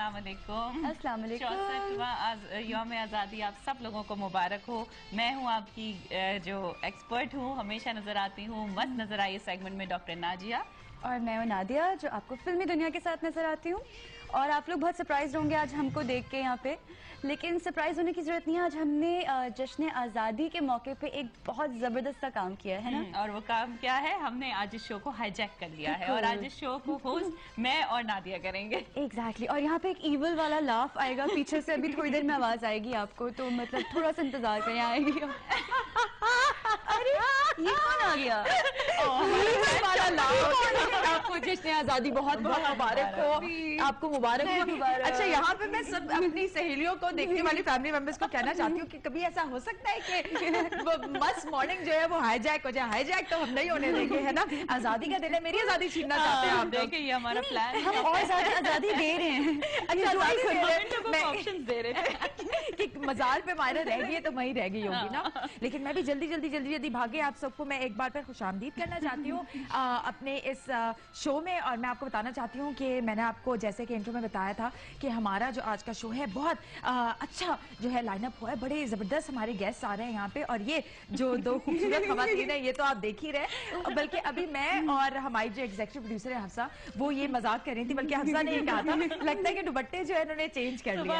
अस्सलाम वालेकुम। अस्सलाम वालेकुम। 64वां यौम आज़ादी आप सब लोगों को मुबारक हो। मैं हूँ आपकी जो एक्सपर्ट हूँ, हमेशा नजर आती हूँ, मस्त नजर आई सेगमेंट में डॉक्टर नाजिया। और मैं हूँ नादिया, जो आपको फिल्मी दुनिया के साथ नजर आती हूँ। और आप लोग बहुत सरप्राइज होंगे आज हमको देख के यहाँ पे, लेकिन सरप्राइज होने की जरूरत नहीं है। आज हमने जश्न आज़ादी के मौके पे एक बहुत जबरदस्त सा काम किया है ना। और वो काम क्या है? हमने आज इस शो को हाईजैक कर लिया है और आज इस शो को होस्ट मैं और नादिया करेंगे। एग्जैक्टली। और यहाँ पे एक ईवल वाला लाफ आएगा पीछे से, अभी थोड़ी देर में आवाज आएगी आपको, तो मतलब थोड़ा सा इंतजार करें, आएगी। अरे ये कौन आ गया? आपको जश्न आजादी बहुत बहुत मुबारक हो। आपको मुबारक हो। अच्छा, यहाँ पे मैं सब अपनी सहेलियों को, देखने वाली फैमिली मेंबर्स को कहना चाहती हूँ कि कभी ऐसा हो सकता है कि वो मस्त मॉर्निंग जो है वो हाईजैक हो जाए। हाईजैक तो हम नहीं होने देंगे, है ना। आजादी का दिन है, मेरी आजादी छीनना चाहते हैं आप लोग। देखिए, ये हमारा प्लान हम और ज्यादा आजादी दे रहे हैं। अच्छा, ऑप्शन दे रहे थे कि मजार पे मायरे रह गई है तो वही रह गई होगी ना। लेकिन मैं भी जल्दी भागे आप सबको मैं एक बार फिर खुशामदीद करना चाहती हूँ अपने इस शो में। और मैं आपको बताना चाहती हूँ कि मैंने आपको जैसे कि इंट्रो में बताया था कि हमारा जो आज का शो है बहुत अच्छा जो है लाइनअप हुआ है। बड़े जबरदस्त हमारे गेस्ट आ रहे हैं यहाँ पे, और ये जो दो खूबसूरत खवातीन है ये तो आप देख ही रहे। बल्कि अभी मैं और हमारी जो एग्जीक्यूटिव प्रोड्यूसर है हफ्सा, वो ये मजाक कर रही थी, बल्कि हफ्सा ने ये कहा था लगता है कि दुपट्टे जो है इन्होंने चेंज कर लिया।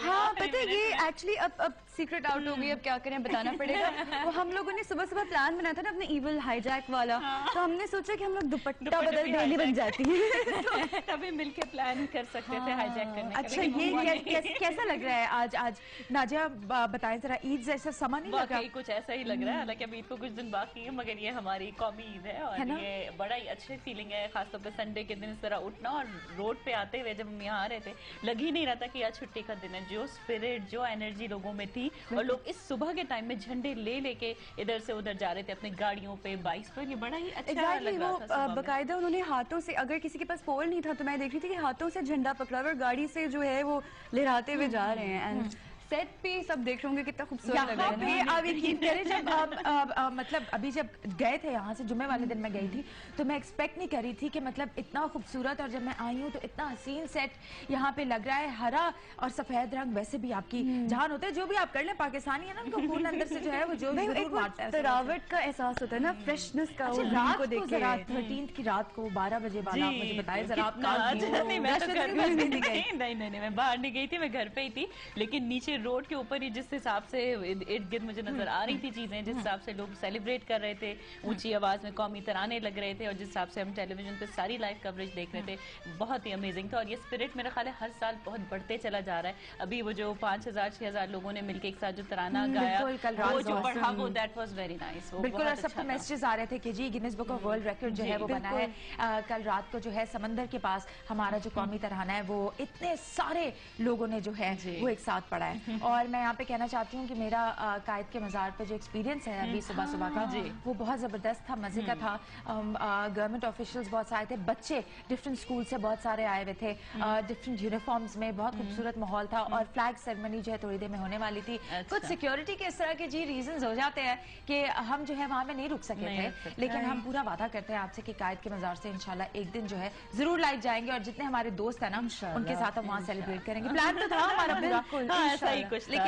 हाँ पता है, ये एक्चुअली अब सीक्रेट आउट हो गई, अब क्या करें बताना पड़ेगा। वो हम लोगों ने सुबह सुबह प्लान बनाया था ना अपने ईवल हाईजैक वाला, तो हमने सोचा कि हम लोग दुपट्टा बदल डेली बन जाती है। तभी मिलके प्लान कर सकते थे हाईजैक करने का। अच्छा, ये कैसा लग रहा है आज नाजिया बताएं जरा, ईद जैसा समा नहीं लग रहा? कुछ ऐसा ही लग रहा है, हालांकि अभी ईद को कुछ दिन बाकी है, मगर ये हमारी कौमी ईद है और ये बड़ा ही अच्छी फीलिंग है। खासतौर पे संडे के दिन इस तरह उठना और रोड पे आते हुए जब हम यहाँ आ रहे थे, लग ही नहीं रहा था कि आज छुट्टी का दिन है। जो स्पिरिट, जो एनर्जी लोगों में थी, और लोग इस सुबह के टाइम में झंडे ले लेके इधर से उधर जा रहे थे अपनी गाड़ियों पे, बाइक्स पर, ये बड़ा ही अच्छा लग रहा था। बकायदा उन्होंने हाथों से, अगर किसी के पास पोल नहीं था तो मैं देख रही थी कि हाथों से झंडा पकड़ा हुआ और गाड़ी से जो है वो लहराते हुए जा रहे हैं। एंड सेट पे सब देख रहे होंगे कितना खूबसूरत लग रहा है। आप यकीन करें, जब मतलब अभी जब गए थे यहाँ से, जुम्मे वाले दिन मैं गई थी, तो मैं एक्सपेक्ट नहीं कर रही थी कि मतलब इतना खूबसूरत, और जब मैं आई हूँ तो इतना हसीन सेट यहाँ पे लग रहा है। हरा और सफेद रंग वैसे भी आपकी जान होता है, जो भी आप कर ले, पाकिस्तानी है ना, उनको खून अंदर से जो है वो जो जरूर मारता है। तरावट का एहसास होता है ना, फ्रेशनेस का। रात को देख के 13 की रात को 12 बजे बाद आप मुझे बताएं जरा, आप नहीं, मैं बाहर नहीं गई थी, मैं घर पे ही थी। लेकिन नीचे रोड के ऊपर ही जिस हिसाब से इर्द गिर्द मुझे नजर आ रही थी चीजें, जिस हिसाब से लोग सेलिब्रेट कर रहे थे, ऊंची आवाज में कौमी तराने लग रहे थे, और जिस हिसाब से हम टेलीविजन पे सारी लाइव कवरेज देख रहे थे, बहुत ही अमेजिंग था। और ये स्पिरिट मेरा ख्याल है हर साल बहुत बढ़ते चला जा रहा है। अभी वो जो 5000-6000 लोगों ने मिलकर एक साथ जो तराना गाया, वो जो बढ़ा, वो दैट वाज वेरी नाइस। बिल्कुल। और सबको मैसेजेस आ रहे थे कि जी Guinness Book of World Record जो है वो बना है। कल रात को जो है समंदर के पास हमारा जो कौमी तराना है, वो इतने सारे लोगों ने जो है वो एक साथ पढ़ा है। और मैं यहाँ पे कहना चाहती हूँ कि मेरा कायद के मज़ार पे जो एक्सपीरियंस है अभी सुबह का, वो बहुत ज़बरदस्त था, मज़े का था। गवर्नमेंट ऑफिशियल्स बहुत सारे थे, बच्चे डिफरेंट स्कूल से बहुत सारे आए हुए थे, डिफरेंट यूनिफॉर्म्स में, बहुत खूबसूरत माहौल था। और फ्लैग सेरेमनी जो है थोड़ी देर में होने वाली थी। कुछ सिक्योरिटी के इस तरह के जी रीजंस हो जाते हैं कि हम जो है वहाँ में नहीं रुक सके थे, लेकिन हम पूरा वादा करते हैं आपसे कि कायद के मज़ार से इंशाल्लाह एक दिन जो है जरूर लाइव जाएंगे, और जितने हमारे दोस्त है ना उनके साथ हम वहाँ सेलिब्रेट करेंगे। प्लान तो था हमारा पूरा,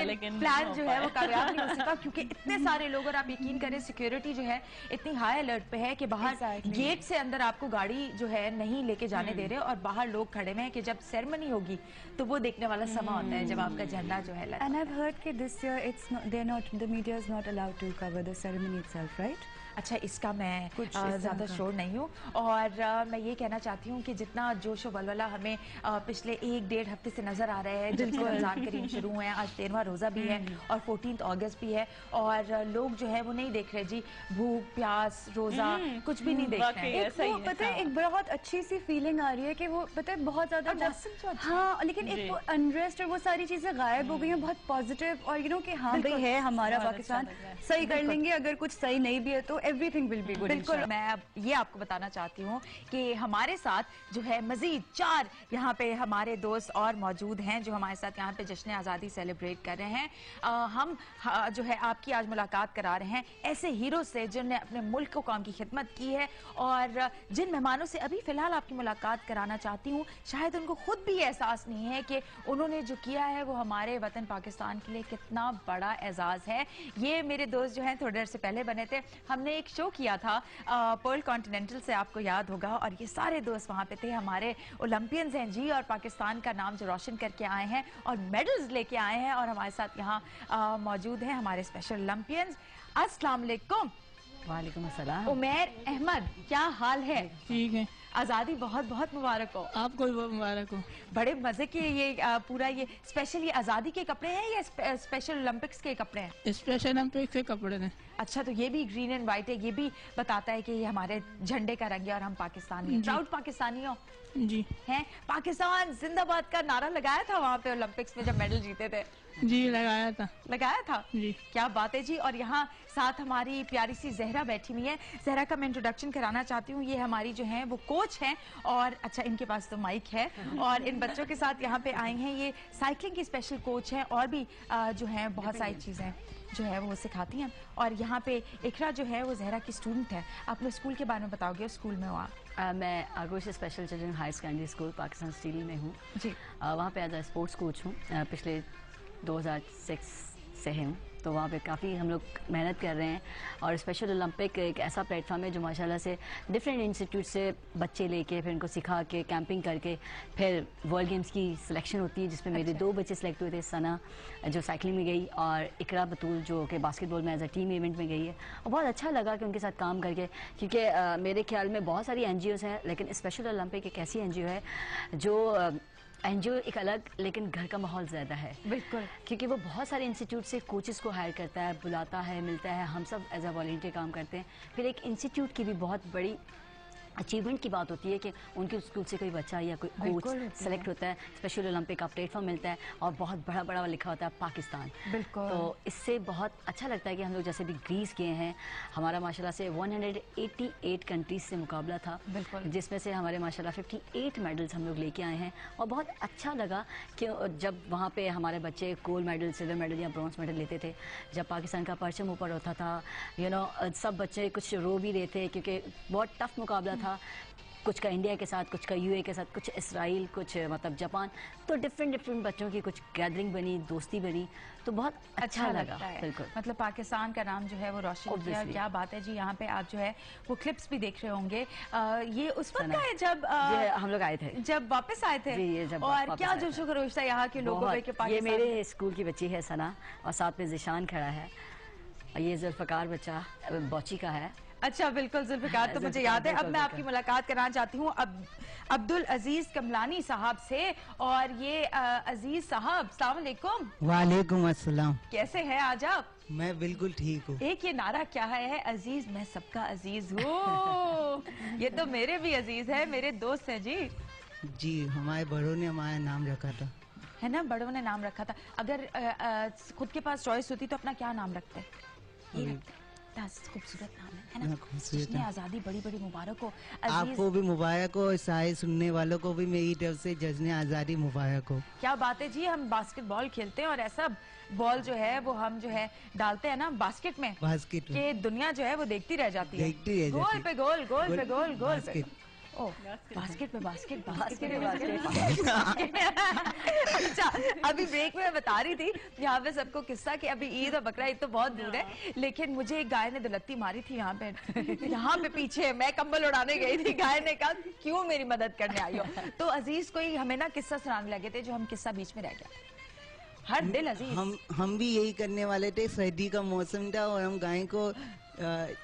लेकिन प्लान जो है वो कामयाब नहीं हो सका, क्योंकि इतने सारे लोग, और आप यकीन करें सिक्योरिटी जो है इतनी हाई अलर्ट पे है कि बाहर गेट से अंदर आपको गाड़ी जो है नहीं लेके जाने दे रहे, और बाहर लोग खड़े हुए हैं कि जब सेरेमनी होगी तो वो देखने वाला समा होता है जब आपका झंडा जो है। एंड आई हैव हर्ड कि this year it's not, they are not, the media is not allowed to cover the ceremony itself, right? अच्छा, इसका मैं कुछ ज़्यादा श्योर नहीं हूँ। और मैं ये कहना चाहती हूँ कि जितना जोश और वलवला हमें पिछले 1-1.5 हफ्ते से नज़र आ रहा है, जब रमज़ान करीम शुरू हुए हैं, आज 13वां रोज़ा भी है और 14 अगस्त भी है, और लोग जो है वो नहीं देख रहे जी, भूख प्यास रोज़ा कुछ भी नहीं देख रहे हैं। पता है एक बहुत अच्छी सी फीलिंग आ रही है कि वो पता है बहुत ज़्यादा, हाँ, लेकिन एक वो अनरेस्ट और वो सारी चीज़ें गायब हो गई हैं, बहुत पॉजिटिव, और यू नो कि हाँ भाई है हमारा पाकिस्तान, सही कर लेंगे, अगर कुछ सही नहीं भी है तो एवरीथिंग विल बी गुड। बिल्कुल, मैं अब ये आपको बताना चाहती हूँ कि हमारे साथ जो है मजीद 4 यहाँ पे हमारे दोस्त और मौजूद हैं जो हमारे साथ यहाँ पे जश्न आज़ादी सेलिब्रेट कर रहे हैं। हम जो है आपकी आज मुलाकात करा रहे हैं ऐसे हीरो से जिन्होंने अपने मुल्क को कौम की खिदमत की है, और जिन मेहमानों से अभी फिलहाल आपकी मुलाकात कराना चाहती हूँ शायद उनको खुद भी एहसास नहीं है कि उन्होंने जो किया है वो हमारे वतन पाकिस्तान के लिए कितना बड़ा एजाज है। ये मेरे दोस्त जो हैं थोड़ी देर से पहले बने थे, हमने एक शो किया था पर्ल कॉन्टिनेंटल से, आपको याद होगा, और ये सारे दोस्त वहाँ पे थे, हमारे ओलंपियंस हैं जी, और पाकिस्तान का नाम जो रोशन करके आए हैं और मेडल्स लेके आए हैं, और हमारे साथ यहाँ मौजूद हैं हमारे स्पेशल ओलंपियंस। अस्सलाम वालेकुम। वालेकुम अस्सलाम। उमैर अहमद, क्या हाल है? ठीक है, आज़ादी बहुत बहुत मुबारक हो। आपको भी बहुत मुबारक हो। बड़े मजे के ये पूरा ये स्पेशल ये आज़ादी के कपड़े हैं या स्पेशल ओलंपिक्स के कपड़े हैं? स्पेशल ओलंपिक्स के कपड़े हैं। अच्छा, तो ये भी ग्रीन एंड व्हाइट है, ये भी बताता है कि ये हमारे झंडे का रंग है और हम पाकिस्तानी हैं। प्राउड पाकिस्तानी हो जी हैं? पाकिस्तान जिंदाबाद का नारा लगाया था वहाँ पे ओलंपिक्स में जब मेडल जीते थे? जी लगाया था जी। क्या बात है जी। और यहाँ साथ हमारी प्यारी सी जहरा बैठी हुई है। जहरा का मैं इंट्रोडक्शन कराना चाहती हूँ, ये हमारी जो है वो कोच हैं, और अच्छा इनके पास तो माइक है, और इन बच्चों के साथ यहाँ पे आई हैं, ये साइकिलिंग की स्पेशल कोच हैं, और भी जो है बहुत सारी चीजें जो है वो सिखाती हैं। और यहाँ पे इकरा जो है वो जहरा की स्टूडेंट है। आप लोग स्कूल के बारे में बताओगे, स्कूल में हो आप? मैं आगोश special children high secondary school Pakistan steel में हूँ जी। वहाँ पे एज ए स्पोर्ट्स कोच हूँ। पिछले 2006 से हूँ, तो वहाँ पे काफ़ी हम लोग मेहनत कर रहे हैं। और स्पेशल ओलंपिक एक ऐसा प्लेटफॉर्म है जो माशाल्लाह से डिफरेंट इंस्टीट्यूट से बच्चे लेके फिर उनको सिखा के कैंपिंग करके फिर वर्ल्ड गेम्स की सिलेक्शन होती है, जिसमें मेरे 2 बच्चे सेलेक्ट हुए थे, सना जो साइकिलिंग में गई और इकरा बतूल जो कि बास्केटबॉल में एज अ टीम इवेंट में गई है। और बहुत अच्छा लगा कि उनके साथ काम करके, क्योंकि मेरे ख्याल में बहुत सारी NGOs हैं, लेकिन स्पेशल ओलंपिक एक ऐसी NGO है जो NGO एक अलग, लेकिन घर का माहौल ज़्यादा है। बिल्कुल, क्योंकि वो बहुत सारे इंस्टीट्यूट से कोचेस को हायर करता है, बुलाता है, मिलता है, हम सब एज अ वॉलंटियर काम करते हैं। फिर एक इंस्टीट्यूट की भी बहुत बड़ी अचीवमेंट की बात होती है कि उनके स्कूल से कोई बच्चा या कोई कोच सेलेक्ट होता है, स्पेशल ओलंपिक का प्लेटफॉर्म मिलता है, और बहुत बड़ा बड़ा लिखा होता है पाकिस्तान। बिल्कुल। तो इससे बहुत अच्छा लगता है कि हम लोग जैसे भी ग्रीस गए हैं, हमारा माशाल्लाह से 188 कंट्रीज से मुकाबला था, जिसमें से हमारे माशाल्लाह 58 मेडल्स हम लोग लेके आए हैं। और बहुत अच्छा लगा कि जब वहाँ पे हमारे बच्चे गोल्ड मेडल, सिल्वर मेडल या ब्रॉन्ज मेडल लेते थे, जब पाकिस्तान का परचम ऊपर होता था, सब बच्चे कुछ रो भी रहे थे क्योंकि बहुत टफ मुकाबला था, कुछ का इंडिया के साथ, कुछ का UAE के साथ, कुछ इसराइल, कुछ मतलब जापान, तो डिफरेंट बच्चों की कुछ गैदरिंग बनी, दोस्ती बनी, तो बहुत अच्छा लगा। बिल्कुल, मतलब पाकिस्तान का नाम जो है वो रोशन किया। क्या बात है जी। यहाँ पे आप जो है वो क्लिप्स भी देख रहे होंगे, ये उस वक्त का है जब हम लोग आए थे, जब वापस आए थे। ये जब और क्या जोशो खरोश था यहाँ के लोगों में। ये मेरे स्कूल की बच्ची है सना, और साथ में जिशान खड़ा है, ये जुल्फकार बच्चा बौची का है। अच्छा, बिल्कुल जुल्फिकार तो मुझे याद है। अब मैं आपकी मुलाकात कराना चाहती हूँ अब्दुल अजीज कमलानी साहब से। और ये अजीज साहब, अस्सलाम वालेकुम। वालेकुम अस्सलाम। कैसे हैं आज आप? मैं बिल्कुल ठीक हूँ। एक ये नारा क्या है, अजीज मैं सबका अजीज हूँ। ये तो मेरे भी अजीज है, मेरे दोस्त हैं जी। जी, हमारे बड़ों ने हमारा नाम रखा था, है ना, बड़ों ने नाम रखा था। अगर खुद के पास चॉइस होती तो अपना क्या नाम रखते? ये खूबसूरत नाम है ना, जश्न आज़ादी बड़ी बड़ी मुबारक हो। आपको भी मुबारक हो, सारे सुनने वालों को भी मेरी तरफ से जश्न आज़ादी मुबारक हो। क्या बात है जी। हम बास्केटबॉल खेलते हैं और ऐसा बॉल जो है वो हम जो है डालते हैं ना बास्केट में कि दुनिया जो है वो देखती रह जाती है, गोल पे गोल, गोल पे गोल, गोल पे बास्केट में बास्केट। अच्छा, अभी ब्रेक में मैं बता रही थी यहाँ पे सबको किस्सा कि अभी ईद और बकरा ईद तो बहुत दूर है, लेकिन मुझे एक गाय ने दुलत्ती मारी थी यहाँ पे पीछे। मैं कंबल उड़ाने गई थी, गाय ने कहा क्यों मेरी मदद करने आई हो। तो अजीज कोई हमें ना किस्सा सुनाने लगे थे, जो हम किस्सा बीच में रह गया। हर दिल अजीज, हम भी यही करने वाले थे। सर्दी का मौसम था और हम गाय को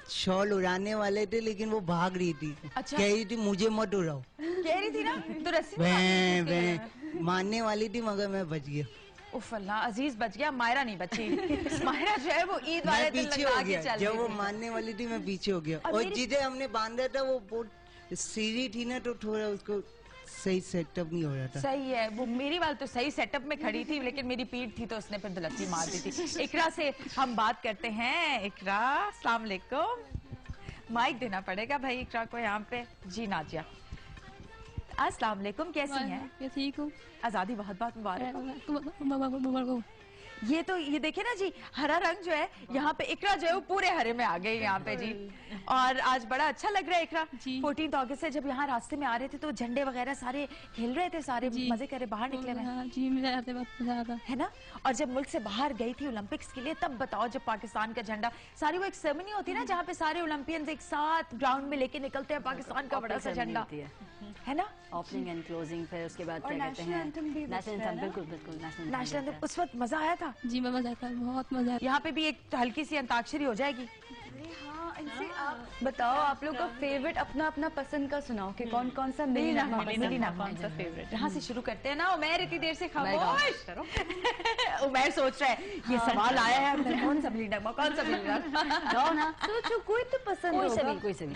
शॉल उड़ाने वाले थे, लेकिन वो भाग रही थी। अच्छा। कह रही थी मुझे मत उड़ाओ, कह रही थी ना, तो रस्सी मारने वाली थी, मगर मैं बच गया। उफ अल्लाह, अजीज बच गया, मायरा नहीं बची। मायरा जो है वो ईद वाले दिन लगा के चल रही थी। जब वो मारने वाली थी मैं पीछे हो गया, और जिसे हमने बांधा था वो बहुत सीधी थी ना, तो थोड़ा उसको सही सेटअप नहीं हो रहा था। सही है, वो मेरी वाली तो सही सेटअप में खड़ी थी, लेकिन मेरी पीठ थी तो उसने फिर दुलत्ती मार दी थी। इकरा से हम बात करते हैं। इकरा, अस्सलाम वालेकुम। माइक देना पड़ेगा भाई इकरा को यहाँ पे। जी नाजिया, अस्सलाम वालेकुम, कैसी हैं? मैं ठीक हूँ। आज़ादी बहुत बहुत मुबारक। ये तो ये देखिए ना जी, हरा रंग जो है यहाँ पे इकरा जो है वो पूरे हरे में आ गए यहाँ पे जी। और आज बड़ा अच्छा लग रहा है इकरा। 14 अगस्त से जब यहाँ रास्ते में आ रहे थे तो झंडे वगैरह सारे हिल रहे थे, सारे मजे करे बाहर निकले हुए जी, मुझे आते वक्त मजा आता है ना। और जब मुल्क से बाहर गई थी ओलंपिक्स के लिए, तब बताओ जब पाकिस्तान का झंडा, सारी वो एक सेरेमनी होती है ना जहाँ पे सारे ओलंपियंस एक साथ ग्राउंड में लेके निकलते हैं पाकिस्तान का बड़ा सा झंडा, है ना। ओपनिंग एंड क्लोजिंग, फिर उसके बाद क्या कहते हैं नेशनल एंथम। बिल्कुल बिल्कुल नेशनल एंथम। उस वक्त मजा आया था जी, मजा आता है, बहुत मजा आता है। यहाँ पे भी एक हल्की सी अंताक्षरी हो जाएगी। हाँ, इनसे आप बताओ, आप लोग का फेवरेट अपना अपना पसंद का सुनाओ कि कौन कौन सा मिली नगमा कौन सा फेवरेट। यहाँ से शुरू करते हैं ना। उमैर इतनी देर से खामोश उमैर सोच रहा है ये सवाल आया है अंदर, कौन सा मिली नगमा, कौन सा मिली नगमा ना। सोचो कोई तो पसंद होगा। कोई से भी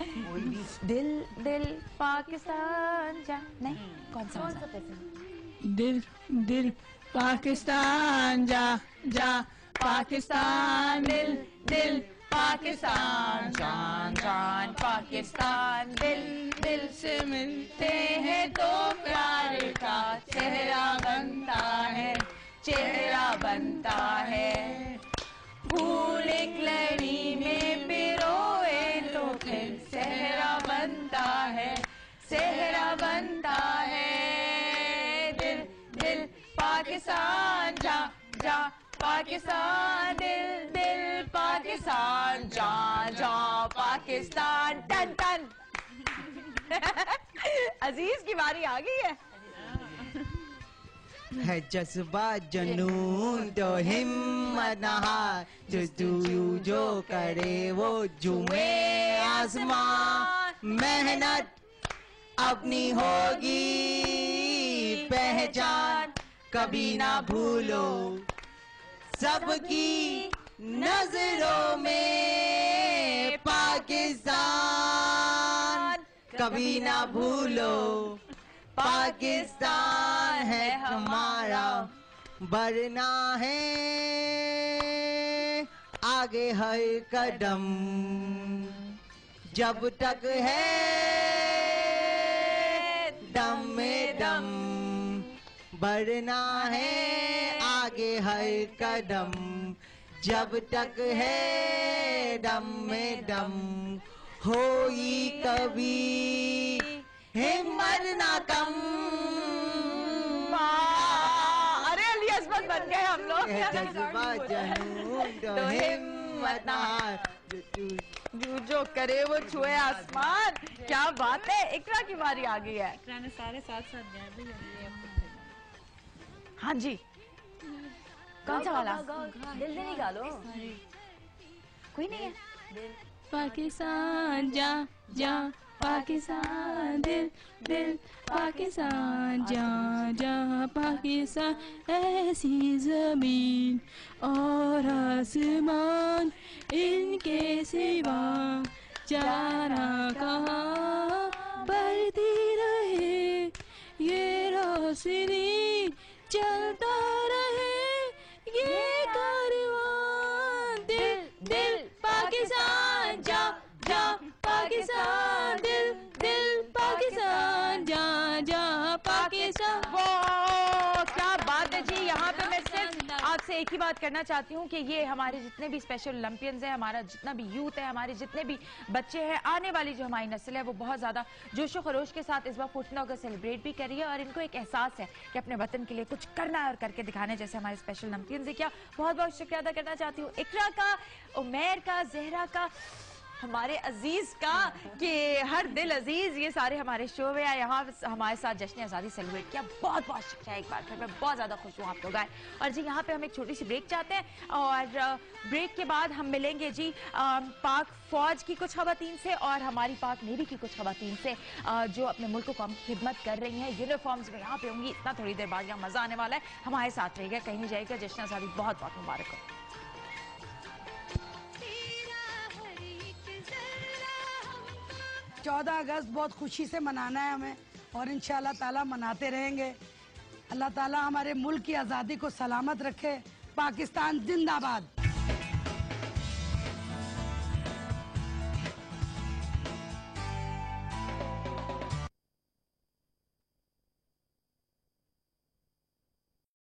दिल दिल पाकिस्तान जा, नहीं कौन सा पसंद? दिल दिल पाकिस्तान जा जा पाकिस्तान, दिल दिल पाकिस्तान, जान जान पाकिस्तान, दिल दिल से मिलते हैं तो प्यार का चेहरा बनता है, चेहरा बनता है। फूल एक लड़ी में पिरोए तो फिर सेहरा बनता है, सेहरा बनता है। दिल दिल पाकिस्तान जा जा पाकिस्तान, दिल दिल पाकिस्तान, जा जा पाकिस्तान, टन टन। अजीज की बारी आ गई है जज्बा जनून तो हिम्मत न हार, जो करे वो जुमे आसमां। मेहनत अपनी होगी पहचान, कभी ना भूलो सबकी नजरों में पाकिस्तान, कभी ना भूलो पाकिस्तान है हमारा, बढ़ना है आगे हर कदम, जब तक है दम में दम, बढ़ना है आगे हर कदम, जब तक है दम में दम, होई कभी हिम्मत ना कम। अरे अली असमत बन गए हम लोग। जज्बा जनून तो हिम्मत ना हार, जो करे वो छुए आसमान। क्या बात है, इकरा की बारी आ गई है। इकरा ने सारे साथ साथ गाए भी हाँ जी, कौन सा वाला? दिल से निकालो। कोई नहीं है। पाकिस्तान जा जा पाकिस्तान, दिल दिल पाकिस्तान, जा जा पाकिस्तान, ऐसी जमीन और आसमान इनके सिवा जाना कहाँ, बढ़ती रहे ये रोशनी, चलता रहे ये कारवां, दिल दिल पाकिस्तान जा जा पाकिस्तान, दिल दिल पाकिस्तान, जा जा पाकिस्तान। वो क्या बात है जी। यहाँ पे मैं सिर्फ आपसे एक ही बात करना चाहती हूँ कि ये हमारे जितने भी स्पेशल ओलंपियंस हैं, हमारा जितना भी यूथ है, हमारे जितने भी बच्चे हैं, आने वाली जो हमारी नस्ल है वो बहुत ज़्यादा जोशो खरोश के साथ इस बार 14 अगस्त सेलिब्रेट भी कर रही है। और इनको एक एहसास है कि अपने वतन के लिए कुछ करना है और करके दिखाने, जैसे हमारे स्पेशल ओलंपियंस है। क्या बहुत बहुत शुक्रिया अदा करना चाहती हूँ इकरा का, उमैर का, जहरा का, हमारे अजीज का, कि हर दिल अजीज ये सारे हमारे शो में आए, यहाँ हमारे साथ जश्न आज़ादी सेलिब्रेट किया। बहुत बहुत शुक्रिया एक बार फिर, मैं बहुत ज़्यादा खुश हूँ आप लोग आए। और जी यहाँ पे हम एक छोटी सी ब्रेक चाहते हैं और ब्रेक के बाद हम मिलेंगे जी पाक फौज की कुछ खवातीन से और हमारी पाक नेवी की कुछ खवातीन से जो अपने मुल्क को खिदमत कर रही हैं यूनिफॉर्म्स में यहाँ पे होंगी। इतना थोड़ी देर बाद यहाँ मज़ा आने वाला है, हमारे साथ रहिएगा, कहीं नहीं जाएगा। जश्न आज़ादी बहुत बहुत मुबारक हो। 14 अगस्त बहुत खुशी से मनाना है हमें और इंशाअल्लाह ताला मनाते रहेंगे। अल्लाह ताला हमारे मुल्क की आज़ादी को सलामत रखे। पाकिस्तान जिंदाबाद।